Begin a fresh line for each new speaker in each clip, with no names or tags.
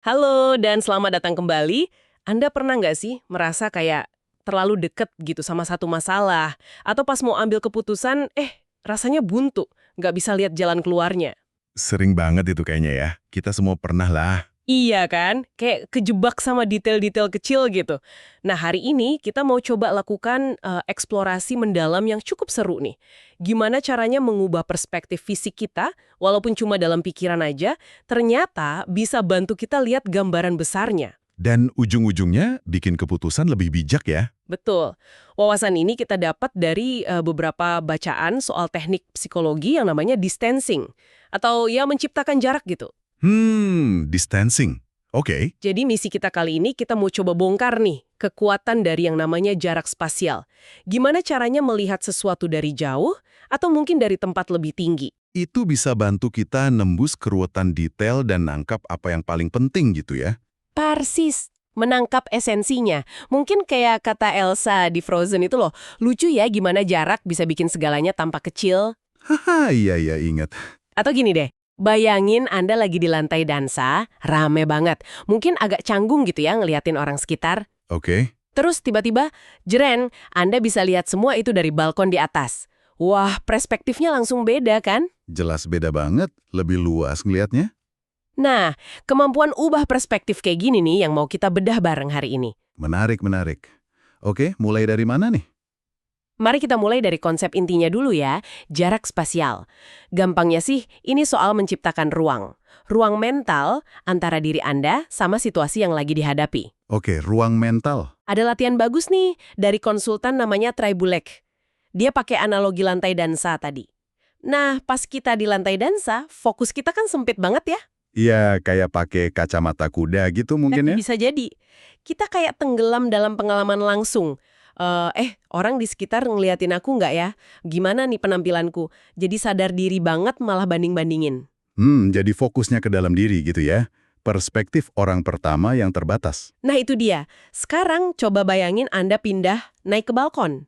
Halo dan selamat datang kembali. Anda pernah nggak sih merasa kayak terlalu deket gitu sama satu masalah? Atau pas mau ambil keputusan, rasanya buntu, nggak bisa lihat jalan keluarnya?
Sering banget itu kayaknya ya. Kita semua pernah lah.
Iya kan? Kayak kejebak sama detail-detail kecil gitu. Nah hari ini kita mau coba lakukan eksplorasi mendalam yang cukup seru nih. Gimana caranya mengubah perspektif fisik kita, walaupun cuma dalam pikiran aja, ternyata bisa bantu kita lihat gambaran besarnya.
Dan ujung-ujungnya bikin keputusan lebih bijak ya.
Betul. Wawasan ini kita dapat dari beberapa bacaan soal teknik psikologi yang namanya distancing. Atau ya menciptakan jarak gitu.
Distancing. Oke.
Jadi misi kita kali ini kita mau coba bongkar nih kekuatan dari yang namanya jarak spasial. Gimana caranya melihat sesuatu dari jauh atau mungkin dari tempat lebih tinggi.
Itu bisa bantu kita nembus keruwetan detail dan nangkap apa yang paling penting gitu ya.
Persis. Menangkap esensinya. Mungkin kayak kata Elsa di Frozen itu loh, lucu ya gimana jarak bisa bikin segalanya tampak kecil.
Haha, iya ingat.
Atau gini deh, bayangin Anda lagi di lantai dansa, rame banget. Mungkin agak canggung gitu ya ngeliatin orang sekitar.
Oke.
Terus tiba-tiba, jeren, Anda bisa lihat semua itu dari balkon di atas. Wah, perspektifnya langsung beda kan?
Jelas beda banget, lebih luas ngelihatnya.
Nah, kemampuan ubah perspektif kayak gini nih yang mau kita bedah bareng hari ini.
Menarik. Oke, mulai dari mana nih?
Mari kita mulai dari konsep intinya dulu ya, jarak spasial. Gampangnya sih, ini soal menciptakan ruang. Ruang mental antara diri Anda sama situasi yang lagi dihadapi.
Oke, ruang mental.
Ada latihan bagus nih dari konsultan namanya Tribulek. Dia pakai analogi lantai dansa tadi. Nah, pas kita di lantai dansa, fokus kita kan sempit banget ya.
Iya, kayak pakai kacamata kuda gitu mungkin ya?
Bisa jadi. Kita kayak tenggelam dalam pengalaman langsung. Orang di sekitar ngeliatin aku nggak ya? Gimana nih penampilanku? Jadi sadar diri banget malah banding-bandingin.
Jadi fokusnya ke dalam diri gitu ya. Perspektif orang pertama yang terbatas.
Nah itu dia. Sekarang coba bayangin Anda pindah naik ke balkon.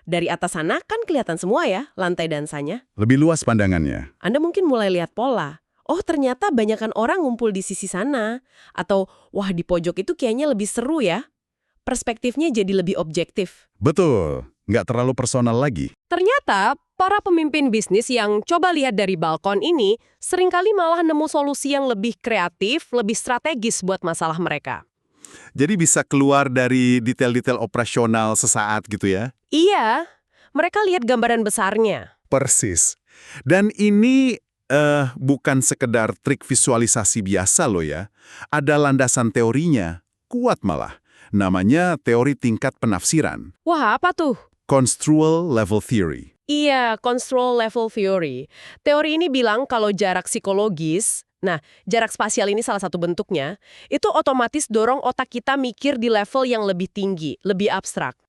Dari atas sana kan kelihatan semua ya lantai dansanya.
Lebih luas pandangannya.
Anda mungkin mulai lihat pola. Oh ternyata banyakan orang ngumpul di sisi sana. Atau wah di pojok itu kayaknya lebih seru ya. Perspektifnya jadi lebih objektif.
Betul, nggak terlalu personal lagi.
Ternyata, para pemimpin bisnis yang coba lihat dari balkon ini seringkali malah nemu solusi yang lebih kreatif, lebih strategis buat masalah mereka.
Jadi bisa keluar dari detail-detail operasional sesaat gitu ya?
Iya, mereka lihat gambaran besarnya.
Persis. Dan ini bukan sekedar trik visualisasi biasa loh ya. Ada landasan teorinya, kuat malah. Namanya teori tingkat penafsiran.
Wah, apa tuh?
Construal Level Theory.
Iya, Construal Level Theory. Teori ini bilang kalau jarak psikologis, nah, jarak spasial ini salah satu bentuknya, itu otomatis dorong otak kita mikir di level yang lebih tinggi, lebih abstrak.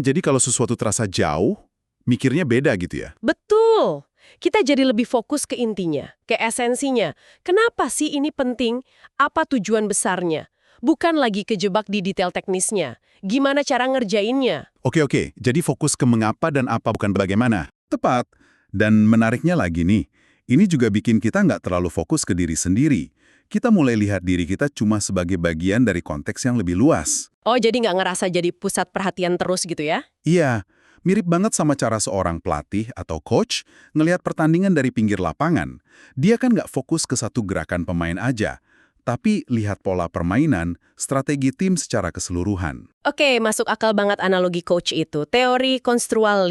Jadi kalau sesuatu terasa jauh, mikirnya beda gitu ya?
Betul. Kita jadi lebih fokus ke intinya, ke esensinya. Kenapa sih ini penting? Apa tujuan besarnya? Bukan lagi kejebak di detail teknisnya. Gimana cara ngerjainnya?
Oke. Jadi fokus ke mengapa dan apa bukan bagaimana. Tepat. Dan menariknya lagi nih, ini juga bikin kita nggak terlalu fokus ke diri sendiri. Kita mulai lihat diri kita cuma sebagai bagian dari konteks yang lebih luas.
Oh, jadi nggak ngerasa jadi pusat perhatian terus gitu ya?
Iya, mirip banget sama cara seorang pelatih atau coach ngelihat pertandingan dari pinggir lapangan. Dia kan nggak fokus ke satu gerakan pemain aja, tapi lihat pola permainan, strategi tim secara keseluruhan.
Oke, masuk akal banget analogi coach itu. Teori Construal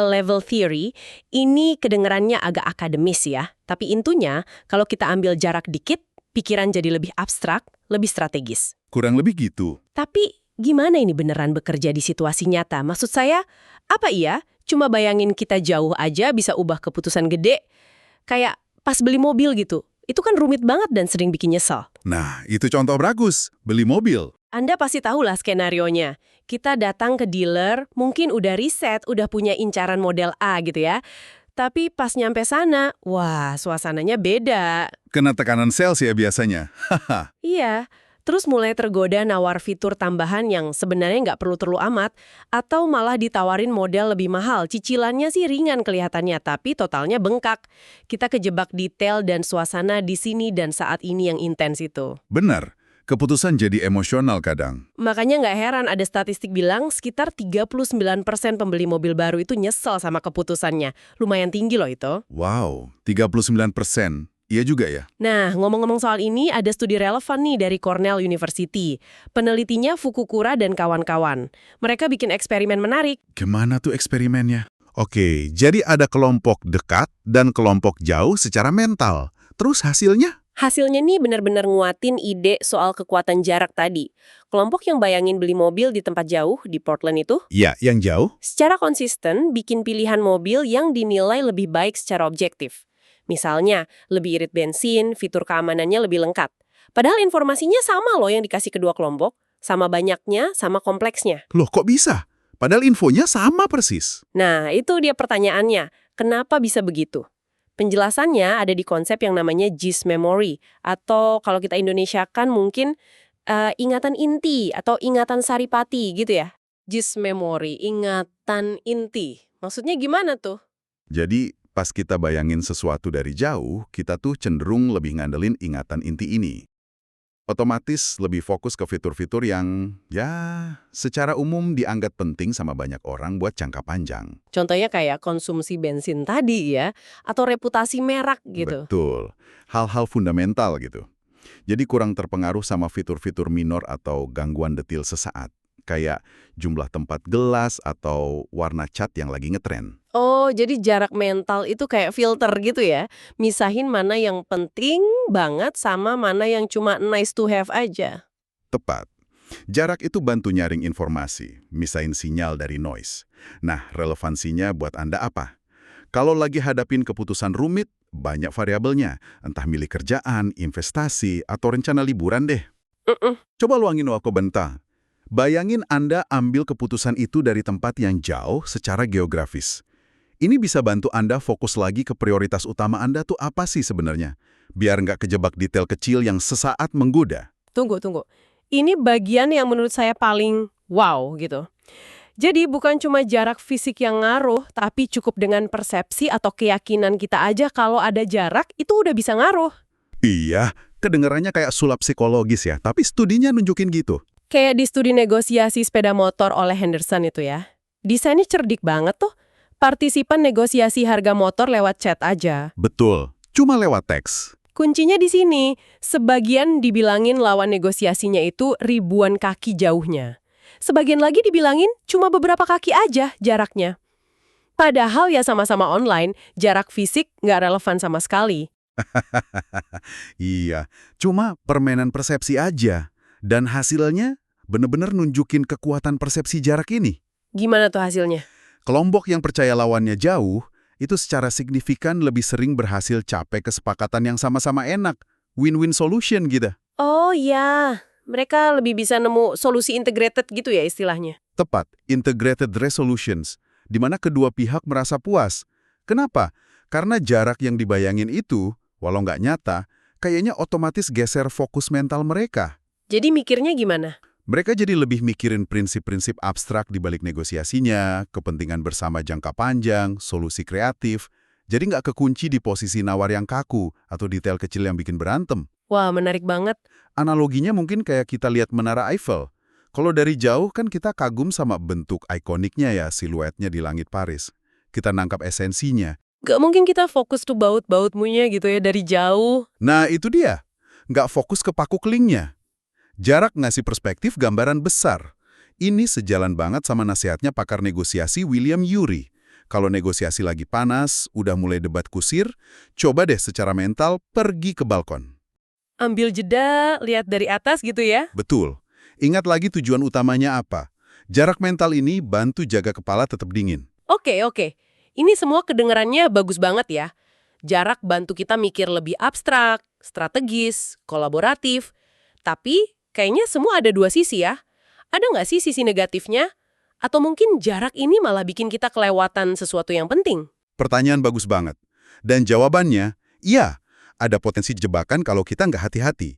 Level Theory, ini kedengerannya agak akademis ya. Tapi intinya, kalau kita ambil jarak dikit, pikiran jadi lebih abstrak, lebih strategis.
Kurang lebih gitu.
Tapi gimana ini beneran bekerja di situasi nyata? Maksud saya, apa iya? Cuma bayangin kita jauh aja bisa ubah keputusan gede. Kayak pas beli mobil gitu. Itu kan rumit banget dan sering bikin nyesel.
Nah, itu contoh bagus. Beli mobil.
Anda pasti tahu lah skenarionya. Kita datang ke dealer, mungkin udah riset, udah punya incaran model A gitu ya. Tapi pas nyampe sana, wah suasananya beda.
Kena tekanan sales ya biasanya.
Iya, Terus mulai tergoda nawar fitur tambahan yang sebenarnya nggak perlu-perlu amat, atau malah ditawarin model lebih mahal. Cicilannya sih ringan kelihatannya, tapi totalnya bengkak. Kita kejebak detail dan suasana di sini dan saat ini yang intens itu.
Benar, keputusan jadi emosional kadang.
Makanya nggak heran ada statistik bilang sekitar 39% pembeli mobil baru itu nyesel sama keputusannya. Lumayan tinggi loh itu.
Wow, 39%. Iya juga ya?
Nah, ngomong-ngomong soal ini, ada studi relevan nih dari Cornell University. Penelitinya Fukukura dan kawan-kawan. Mereka bikin eksperimen menarik.
Gimana tuh eksperimennya? Oke, jadi ada kelompok dekat dan kelompok jauh secara mental. Terus hasilnya?
Hasilnya nih benar-benar nguatin ide soal kekuatan jarak tadi. Kelompok yang bayangin beli mobil di tempat jauh, di Portland itu,
Ya, yang jauh.
secara konsisten bikin pilihan mobil yang dinilai lebih baik secara objektif. Misalnya, lebih irit bensin, fitur keamanannya lebih lengkap. Padahal informasinya sama loh yang dikasih kedua kelompok. Sama banyaknya, sama kompleksnya.
Loh, kok bisa? Padahal infonya sama persis.
Nah, itu dia pertanyaannya. Kenapa bisa begitu? Penjelasannya ada di konsep yang namanya GIS memory. Atau kalau kita Indonesiakan mungkin ingatan inti atau ingatan saripati gitu ya. GIS memory, ingatan inti. Maksudnya gimana tuh?
Jadi, pas kita bayangin sesuatu dari jauh, kita tuh cenderung lebih ngandelin ingatan inti ini. Otomatis lebih fokus ke fitur-fitur yang, ya, secara umum dianggap penting sama banyak orang buat jangka panjang.
Contohnya kayak konsumsi bensin tadi ya, atau reputasi merek gitu.
Betul. Hal-hal fundamental gitu. Jadi kurang terpengaruh sama fitur-fitur minor atau gangguan detil sesaat. Kayak jumlah tempat gelas atau warna cat yang lagi ngetren.
Oh, jadi jarak mental itu kayak filter gitu ya? Misahin mana yang penting banget sama mana yang cuma nice to have aja.
Tepat. Jarak itu bantu nyaring informasi, misahin sinyal dari noise. Nah, relevansinya buat Anda apa? Kalau lagi hadapin keputusan rumit, banyak variabelnya. Entah milih kerjaan, investasi, atau rencana liburan deh. Coba luangin waktu bentar. Bayangin Anda ambil keputusan itu dari tempat yang jauh secara geografis. Ini bisa bantu Anda fokus lagi ke prioritas utama Anda tuh apa sih sebenarnya? Biar nggak kejebak detail kecil yang sesaat menggoda.
Tunggu. Ini bagian yang menurut saya paling wow gitu. Jadi bukan cuma jarak fisik yang ngaruh, tapi cukup dengan persepsi atau keyakinan kita aja kalau ada jarak, itu udah bisa ngaruh.
Iya, kedengarannya kayak sulap psikologis ya, tapi studinya nunjukin gitu.
Kayak di studi negosiasi sepeda motor oleh Henderson itu ya. Desainnya cerdik banget tuh. Partisipan negosiasi harga motor lewat chat aja.
Betul, cuma lewat teks.
Kuncinya di sini, sebagian dibilangin lawan negosiasinya itu ribuan kaki jauhnya. Sebagian lagi dibilangin cuma beberapa kaki aja jaraknya. Padahal ya sama-sama online, jarak fisik nggak relevan sama sekali.
Iya, cuma permainan persepsi aja. Dan hasilnya bener-bener nunjukin kekuatan persepsi jarak ini.
Gimana tuh hasilnya?
Kelompok yang percaya lawannya jauh, itu secara signifikan lebih sering berhasil capai kesepakatan yang sama-sama enak. Win-win solution gitu.
Oh ya, mereka lebih bisa nemu solusi integrated gitu ya istilahnya.
Tepat, integrated resolutions, di mana kedua pihak merasa puas. Kenapa? Karena jarak yang dibayangin itu, walau nggak nyata, kayaknya otomatis geser fokus mental mereka.
Jadi mikirnya gimana?
Mereka jadi lebih mikirin prinsip-prinsip abstrak di balik negosiasinya, kepentingan bersama jangka panjang, solusi kreatif. Jadi nggak kekunci di posisi nawar yang kaku atau detail kecil yang bikin berantem.
Wah, menarik banget.
Analoginya mungkin kayak kita lihat Menara Eiffel. Kalau dari jauh kan kita kagum sama bentuk ikoniknya ya, siluetnya di langit Paris. Kita nangkap esensinya.
Gak mungkin kita fokus tuh baut-bautmunya gitu ya dari jauh.
Nah itu dia, nggak fokus ke paku kelingnya. Jarak ngasih perspektif gambaran besar. Ini sejalan banget sama nasihatnya pakar negosiasi William Ury. Kalau negosiasi lagi panas, udah mulai debat kusir, coba deh secara mental pergi ke balkon.
Ambil jeda, lihat dari atas gitu ya.
Betul. Ingat lagi tujuan utamanya apa. Jarak mental ini bantu jaga kepala tetap dingin.
Oke. Ini semua kedengarannya bagus banget ya. Jarak bantu kita mikir lebih abstrak, strategis, kolaboratif. Tapi kayaknya semua ada dua sisi ya. Ada nggak sih sisi negatifnya? Atau mungkin jarak ini malah bikin kita kelewatan sesuatu yang penting?
Pertanyaan bagus banget. Dan jawabannya, iya, ada potensi jebakan kalau kita nggak hati-hati.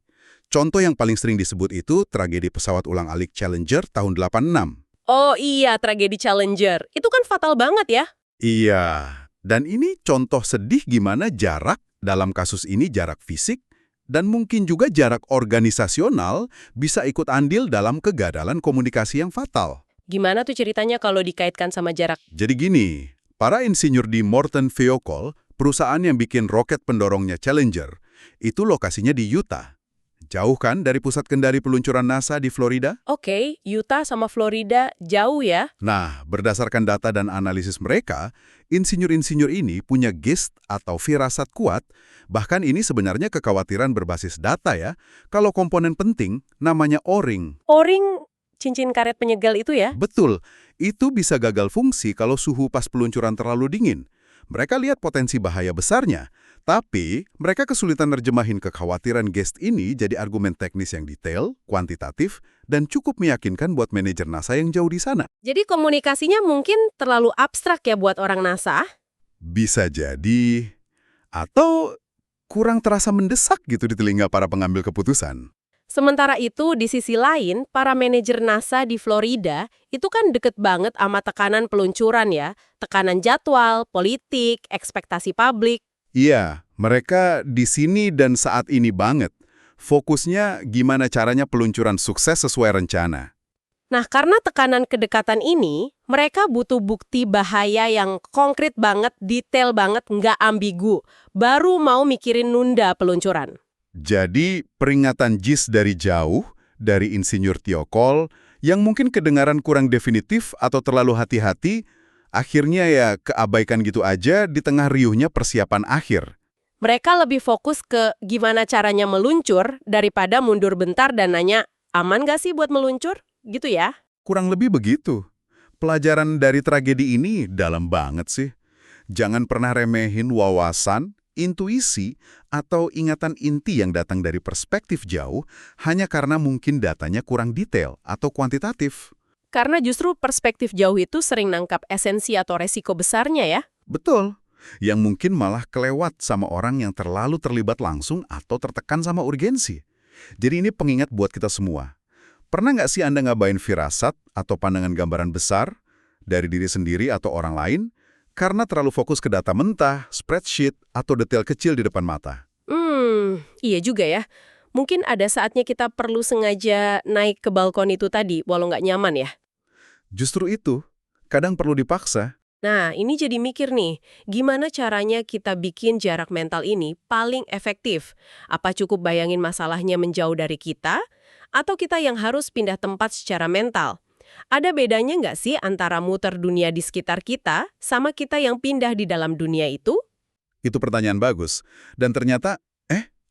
Contoh yang paling sering disebut itu tragedi pesawat ulang-alik Challenger tahun 86.
Oh iya, tragedi Challenger. Itu kan fatal banget ya.
Iya, dan ini contoh sedih gimana jarak, dalam kasus ini jarak fisik, dan mungkin juga jarak organisasional bisa ikut andil dalam kegagalan komunikasi yang fatal.
Gimana tuh ceritanya kalau dikaitkan sama jarak?
Jadi gini, para insinyur di Morton Vehicle, perusahaan yang bikin roket pendorongnya Challenger, itu lokasinya di Utah. Jauh kan dari pusat kendali peluncuran NASA di Florida?
Oke, Utah sama Florida jauh ya.
Nah, berdasarkan data dan analisis mereka, insinyur-insinyur ini punya gist atau firasat kuat, bahkan ini sebenarnya kekhawatiran berbasis data ya, kalau komponen penting namanya O-ring.
O-ring, cincin karet penyegal itu ya?
Betul, itu bisa gagal fungsi kalau suhu pas peluncuran terlalu dingin. Mereka lihat potensi bahaya besarnya, tapi mereka kesulitan nerjemahin kekhawatiran gest ini jadi argumen teknis yang detail, kuantitatif, dan cukup meyakinkan buat manajer NASA yang jauh di sana.
Jadi komunikasinya mungkin terlalu abstrak ya buat orang NASA?
Bisa jadi, atau kurang terasa mendesak gitu di telinga para pengambil keputusan.
Sementara itu, di sisi lain, para manajer NASA di Florida itu kan deket banget sama tekanan peluncuran ya. Tekanan jadwal, politik, ekspektasi publik.
Iya, mereka di sini dan saat ini banget. Fokusnya gimana caranya peluncuran sukses sesuai rencana.
Nah, karena tekanan kedekatan ini, mereka butuh bukti bahaya yang konkret banget, detail banget, nggak ambigu. Baru mau mikirin nunda peluncuran.
Jadi, peringatan JIS dari jauh, dari insinyur Tiokol, yang mungkin kedengaran kurang definitif atau terlalu hati-hati, akhirnya ya keabaikan gitu aja di tengah riuhnya persiapan akhir.
Mereka lebih fokus ke gimana caranya meluncur daripada mundur bentar dan nanya, aman nggak sih buat meluncur? Gitu ya?
Kurang lebih begitu. Pelajaran dari tragedi ini dalam banget sih. Jangan pernah remehin wawasan, intuisi, atau ingatan inti yang datang dari perspektif jauh hanya karena mungkin datanya kurang detail atau kuantitatif.
Karena justru perspektif jauh itu sering nangkap esensi atau resiko besarnya ya.
Betul. Yang mungkin malah kelewat sama orang yang terlalu terlibat langsung atau tertekan sama urgensi. Jadi ini pengingat buat kita semua. Pernah nggak sih Anda ngabain firasat atau pandangan gambaran besar dari diri sendiri atau orang lain karena terlalu fokus ke data mentah, spreadsheet, atau detail kecil di depan mata?
Iya juga ya. Mungkin ada saatnya kita perlu sengaja naik ke balkon itu tadi, walau nggak nyaman ya.
Justru itu, kadang perlu dipaksa.
Nah, ini jadi mikir nih, gimana caranya kita bikin jarak mental ini paling efektif? Apa cukup bayangin masalahnya menjauh dari kita? Atau kita yang harus pindah tempat secara mental? Ada bedanya nggak sih antara muter dunia di sekitar kita sama kita yang pindah di dalam dunia itu?
Itu pertanyaan bagus. Dan ternyata,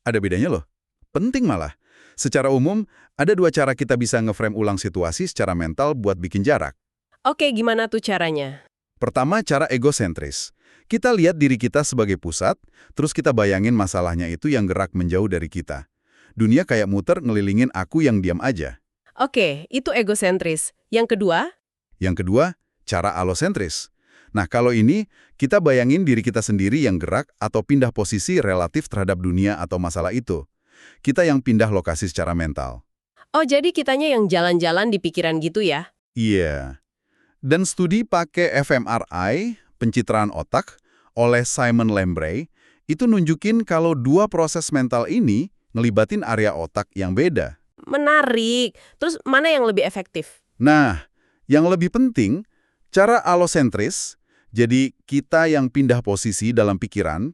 ada bedanya loh. Penting malah. Secara umum, ada dua cara kita bisa nge-frame ulang situasi secara mental buat bikin jarak.
Oke, gimana tuh caranya?
Pertama, cara egosentris. Kita lihat diri kita sebagai pusat, terus kita bayangin masalahnya itu yang gerak menjauh dari kita. Dunia kayak muter ngelilingin aku yang diam aja.
Oke, itu egosentris. Yang kedua?
Yang kedua, cara alosentris. Nah, kalau ini, kita bayangin diri kita sendiri yang gerak atau pindah posisi relatif terhadap dunia atau masalah itu. Kita yang pindah lokasi secara mental.
Oh, jadi kitanya yang jalan-jalan di pikiran gitu ya?
Iya. Dan studi pakai fMRI, pencitraan otak, oleh Simon Lembre, itu nunjukin kalau dua proses mental ini ngelibatin area otak yang beda.
Menarik. Terus mana yang lebih efektif?
Nah, yang lebih penting, cara alosentris, jadi kita yang pindah posisi dalam pikiran,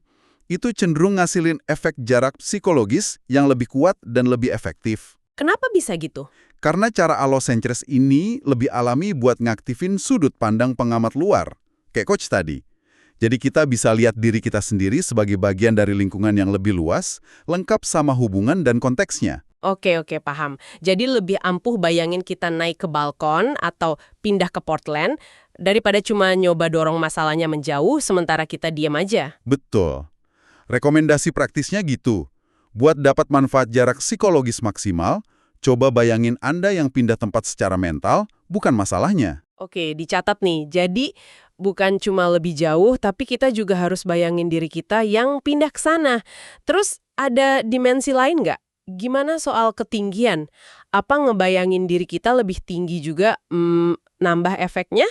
itu cenderung ngasilin efek jarak psikologis yang lebih kuat dan lebih efektif.
Kenapa bisa gitu?
Karena cara alosentris ini lebih alami buat ngaktifin sudut pandang pengamat luar, kayak coach tadi. Jadi kita bisa lihat diri kita sendiri sebagai bagian dari lingkungan yang lebih luas, lengkap sama hubungan dan konteksnya.
Oke, paham. Jadi lebih ampuh bayangin kita naik ke balkon atau pindah ke Portland daripada cuma nyoba dorong masalahnya menjauh sementara kita diam aja.
Betul. Rekomendasi praktisnya gitu. Buat dapat manfaat jarak psikologis maksimal, coba bayangin Anda yang pindah tempat secara mental, bukan masalahnya.
Oke, dicatat nih. Jadi bukan cuma lebih jauh, tapi kita juga harus bayangin diri kita yang pindah ke sana. Terus ada dimensi lain nggak? Gimana soal ketinggian? Apa ngebayangin diri kita lebih tinggi juga nambah efeknya?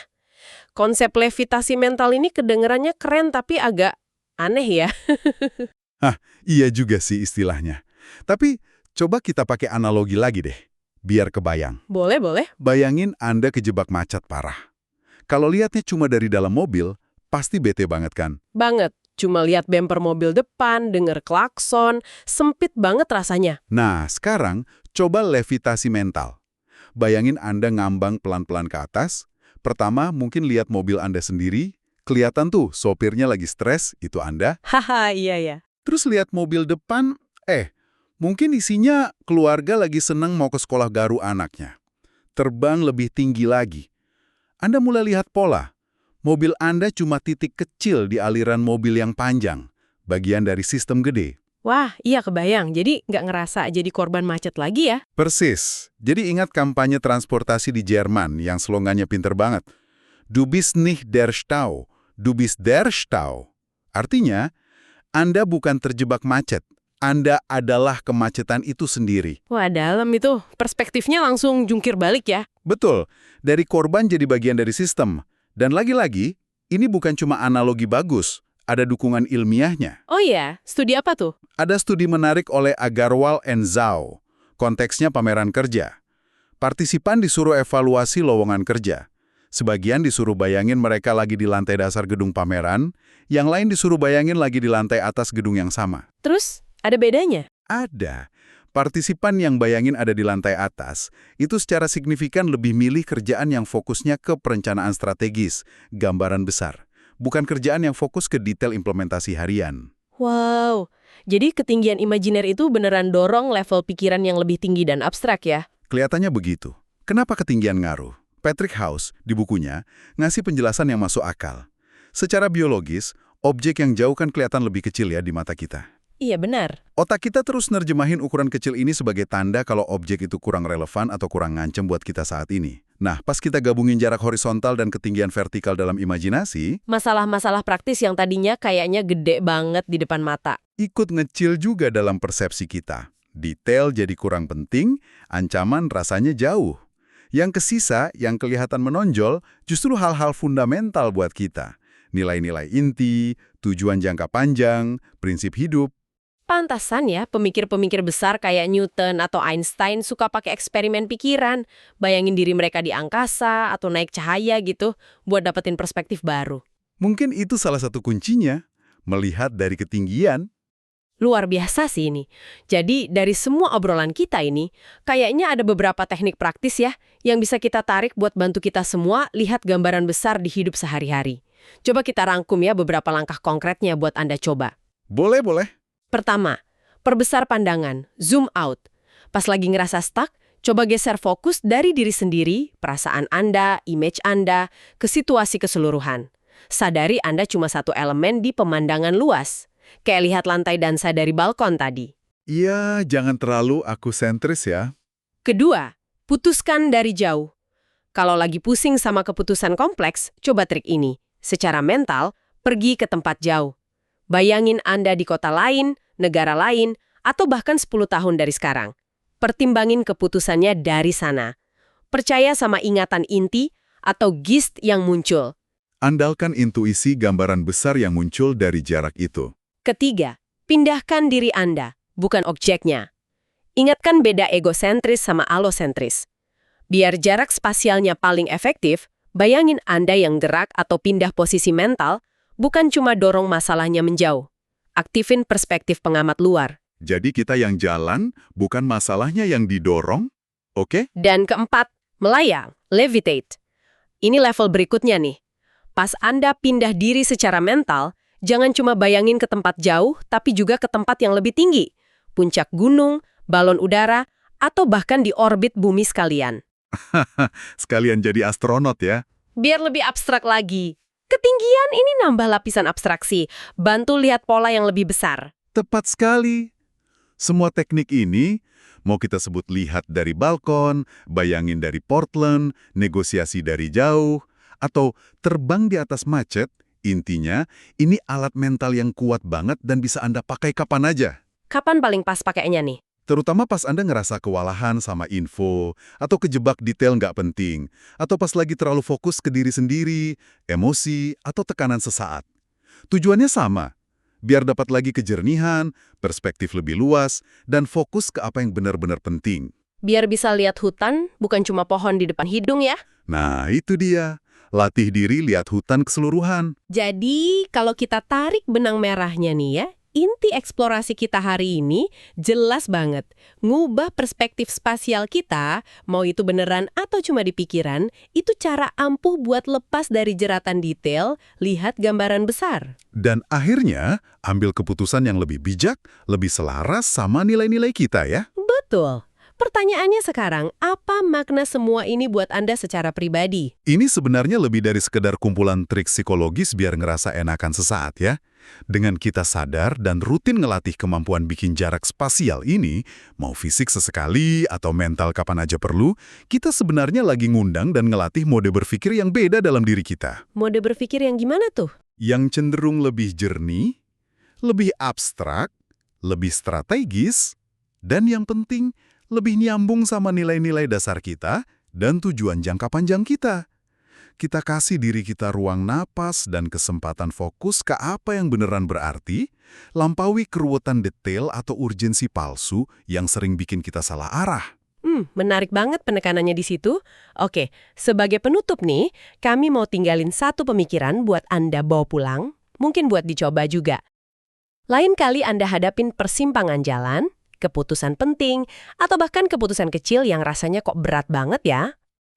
Konsep levitasi mental ini kedengerannya keren tapi agak aneh ya.
Hah, iya juga sih istilahnya. Tapi coba kita pakai analogi lagi deh, biar kebayang.
Boleh, boleh.
Bayangin Anda kejebak macet parah. Kalau lihatnya cuma dari dalam mobil, pasti bete banget kan?
Banget. Cuma lihat bemper mobil depan, denger klakson, sempit banget rasanya.
Nah, sekarang coba levitasi mental. Bayangin Anda ngambang pelan-pelan ke atas. Pertama, mungkin lihat mobil Anda sendiri. Kelihatan tuh, sopirnya lagi stres, itu Anda.
Haha, iya ya.
Terus lihat mobil depan, mungkin isinya keluarga lagi seneng mau ke sekolah garu anaknya. Terbang lebih tinggi lagi. Anda mulai lihat pola. Mobil Anda cuma titik kecil di aliran mobil yang panjang, bagian dari sistem gede.
Wah, iya kebayang. Jadi nggak ngerasa jadi korban macet lagi ya?
Persis. Jadi ingat kampanye transportasi di Jerman yang slogannya pinter banget. Du bist nicht der Stau, du bist der Stau. Artinya, Anda bukan terjebak macet, Anda adalah kemacetan itu sendiri.
Wah, dalam itu. Perspektifnya langsung jungkir balik ya.
Betul, dari korban jadi bagian dari sistem. Dan lagi-lagi, ini bukan cuma analogi bagus, ada dukungan ilmiahnya.
Oh iya, studi apa tuh?
Ada studi menarik oleh Agarwal and Zhao. Konteksnya pameran kerja. Partisipan disuruh evaluasi lowongan kerja. Sebagian disuruh bayangin mereka lagi di lantai dasar gedung pameran, yang lain disuruh bayangin lagi di lantai atas gedung yang sama.
Terus, ada bedanya?
Ada. Partisipan yang bayangin ada di lantai atas, itu secara signifikan lebih milih kerjaan yang fokusnya ke perencanaan strategis, gambaran besar. Bukan kerjaan yang fokus ke detail implementasi harian.
Wow, jadi ketinggian imajiner itu beneran dorong level pikiran yang lebih tinggi dan abstrak ya?
Kelihatannya begitu. Kenapa ketinggian ngaruh? Patrick House, di bukunya, ngasih penjelasan yang masuk akal. Secara biologis, objek yang jauh kan kelihatan lebih kecil ya di mata kita.
Iya benar.
Otak kita terus nerjemahin ukuran kecil ini sebagai tanda kalau objek itu kurang relevan atau kurang ngancem buat kita saat ini. Nah, pas kita gabungin jarak horizontal dan ketinggian vertikal dalam imajinasi,
Masalah-masalah praktis yang tadinya kayaknya gede banget di depan mata.
ikut ngecil juga dalam persepsi kita. Detail jadi kurang penting, ancaman rasanya jauh. Yang kesisa, yang kelihatan menonjol, justru hal-hal fundamental buat kita. Nilai-nilai inti, tujuan jangka panjang, prinsip hidup.
Pantasan ya, pemikir-pemikir besar kayak Newton atau Einstein suka pakai eksperimen pikiran, bayangin diri mereka di angkasa atau naik cahaya gitu, buat dapetin perspektif baru.
Mungkin itu salah satu kuncinya, melihat dari ketinggian.
Luar biasa sih ini. Jadi dari semua obrolan kita ini, kayaknya ada beberapa teknik praktis ya, yang bisa kita tarik buat bantu kita semua lihat gambaran besar di hidup sehari-hari. Coba kita rangkum ya beberapa langkah konkretnya buat Anda coba.
Boleh.
Pertama, perbesar pandangan, zoom out. Pas lagi ngerasa stuck, coba geser fokus dari diri sendiri, perasaan Anda, image Anda, ke situasi keseluruhan. Sadari Anda cuma satu elemen di pemandangan luas. Kayak lihat lantai dansa dari balkon tadi.
Iya, jangan terlalu aku sentris ya.
Kedua, putuskan dari jauh. Kalau lagi pusing sama keputusan kompleks, coba trik ini. Secara mental, pergi ke tempat jauh. Bayangin Anda di kota lain, negara lain, atau bahkan 10 tahun dari sekarang. Pertimbangin keputusannya dari sana. Percaya sama ingatan inti atau gist yang muncul.
Andalkan intuisi gambaran besar yang muncul dari jarak itu.
Ketiga, pindahkan diri Anda, bukan objeknya. Ingatkan beda egosentris sama alosentris. Biar jarak spasialnya paling efektif, bayangin Anda yang gerak atau pindah posisi mental, bukan cuma dorong masalahnya menjauh. Aktifin perspektif pengamat luar.
Jadi kita yang jalan, bukan masalahnya yang didorong, oke?
Dan keempat, melayang, levitate. Ini level berikutnya nih. Pas Anda pindah diri secara mental, jangan cuma bayangin ke tempat jauh, tapi juga ke tempat yang lebih tinggi. Puncak gunung, balon udara, atau bahkan di orbit bumi sekalian.
Sekalian jadi astronot ya.
Biar lebih abstrak lagi. Ketinggian ini nambah lapisan abstraksi, bantu lihat pola yang lebih besar.
Tepat sekali. Semua teknik ini, mau kita sebut lihat dari balkon, bayangin dari Portland, negosiasi dari jauh, atau terbang di atas macet, intinya ini alat mental yang kuat banget dan bisa Anda pakai kapan aja.
Kapan paling pas pakainya nih?
Terutama pas Anda ngerasa kewalahan sama info, atau kejebak detail nggak penting, atau pas lagi terlalu fokus ke diri sendiri, emosi, atau tekanan sesaat. Tujuannya sama, biar dapat lagi kejernihan, perspektif lebih luas, dan fokus ke apa yang benar-benar penting.
Biar bisa lihat hutan, bukan cuma pohon di depan hidung ya.
Nah, itu dia. Latih diri lihat hutan keseluruhan.
Jadi, kalau kita tarik benang merahnya nih ya, inti eksplorasi kita hari ini jelas banget. Ngubah perspektif spasial kita, mau itu beneran atau cuma di pikiran, itu cara ampuh buat lepas dari jeratan detail, lihat gambaran besar.
Dan akhirnya, ambil keputusan yang lebih bijak, lebih selaras sama nilai-nilai kita ya.
Betul. Pertanyaannya sekarang, apa makna semua ini buat Anda secara pribadi?
Ini sebenarnya lebih dari sekedar kumpulan trik psikologis biar ngerasa enakan sesaat ya. Dengan kita sadar dan rutin ngelatih kemampuan bikin jarak spasial ini, mau fisik sesekali atau mental kapan aja perlu, kita sebenarnya lagi ngundang dan ngelatih mode berpikir yang beda dalam diri kita.
Mode berpikir yang gimana tuh?
Yang cenderung lebih jernih, lebih abstrak, lebih strategis, dan yang penting, lebih nyambung sama nilai-nilai dasar kita dan tujuan jangka panjang kita. Kita kasih diri kita ruang napas dan kesempatan fokus ke apa yang beneran berarti, lampaui keruwetan detail atau urgensi palsu yang sering bikin kita salah arah.
Menarik banget penekanannya di situ. Oke, sebagai penutup nih, kami mau tinggalin satu pemikiran buat Anda bawa pulang, mungkin buat dicoba juga. Lain kali Anda hadapin persimpangan jalan, keputusan penting, atau bahkan keputusan kecil yang rasanya kok berat banget ya.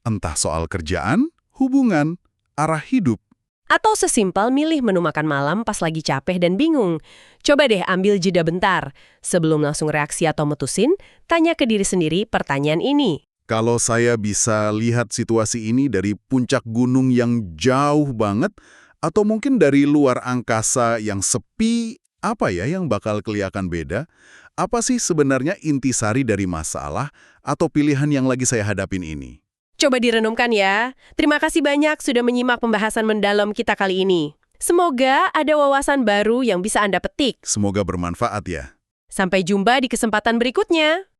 Entah soal kerjaan, hubungan, arah hidup.
Atau sesimpel milih menu makan malam pas lagi capek dan bingung. Coba deh ambil jeda bentar. Sebelum langsung reaksi atau mutusin, tanya ke diri sendiri pertanyaan ini.
Kalau saya bisa lihat situasi ini dari puncak gunung yang jauh banget, atau mungkin dari luar angkasa yang sepi, apa ya yang bakal kelihatan beda? Apa sih sebenarnya intisari dari masalah atau pilihan yang lagi saya hadapin ini?
Coba direnungkan ya. Terima kasih banyak sudah menyimak pembahasan mendalam kita kali ini. Semoga ada wawasan baru yang bisa Anda petik.
Semoga bermanfaat ya.
Sampai jumpa di kesempatan berikutnya.